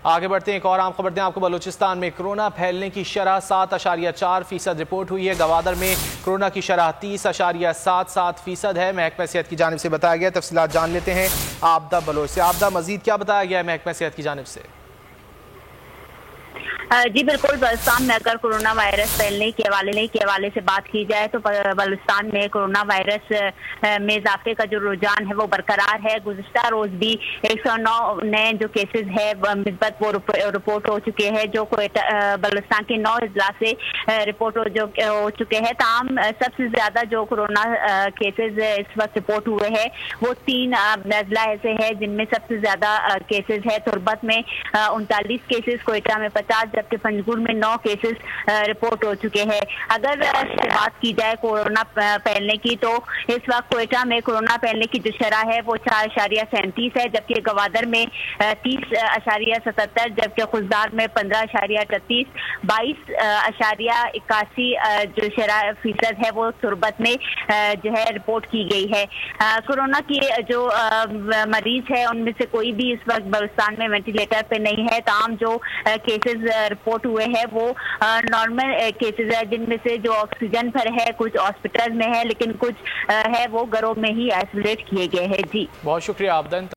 आगे बढ़ते हैं, एक और आम खबर दें आपको। बलूचिस्तान में कोरोना फैलने की शरह 7.4% रिपोर्ट हुई है। गवादर में कोरोना की शरह 30.77% है। महकमा सेहत की जानिब से बताया गया। तफसीलात जान लेते हैं आपदा बलोच से। आपदा, मजीद क्या बताया गया है महकमा सेहत की जानिब से? जी बिल्कुल, बलूचिस्तान में अगर कोरोना वायरस फैलने के हवाले से बात की जाए तो बलूचिस्तान में कोरोना वायरस में इजाफे का जो रुझान है वो बरकरार है। गुज़िश्ता रोज भी 109 नए जो केसेस है मिस्बत वो रिपोर्ट हो चुके हैं, जो बलूचिस्तान के 9 अजला से रिपोर्ट हो चुके हैं। ताम सबसे ज्यादा जो कोरोना केसेस इस वक्त रिपोर्ट हुए हैं वो 3 अजला ऐसे है जिनमें सबसे ज्यादा केसेस है। तुर्बत में 39 केसेस, कोयटा में 50, जबकि पंजगुर में 9 केसेस रिपोर्ट हो चुके हैं। अगर बात की जाए कोरोना फैलने की तो इस वक्त कोयटा में कोरोना फैलने की जो शरह है वो 4.37 है, जबकि गवादर में 30.77, जबकि खुजदार में 15.38, 22.81 जो शरह फीसद है वो तुर्बत में जो है रिपोर्ट की गई है। कोरोना की जो मरीज है उनमें से कोई भी इस वक्त बलूचिस्तान में वेंटिलेटर पे नहीं है। तमाम जो केसेस रिपोर्ट हुए हैं वो नॉर्मल केसेस है, जिनमें से जो ऑक्सीजन पर है कुछ हॉस्पिटल में है, लेकिन कुछ है वो घरों में ही आइसोलेट किए गए हैं। जी बहुत शुक्रिया आपदा।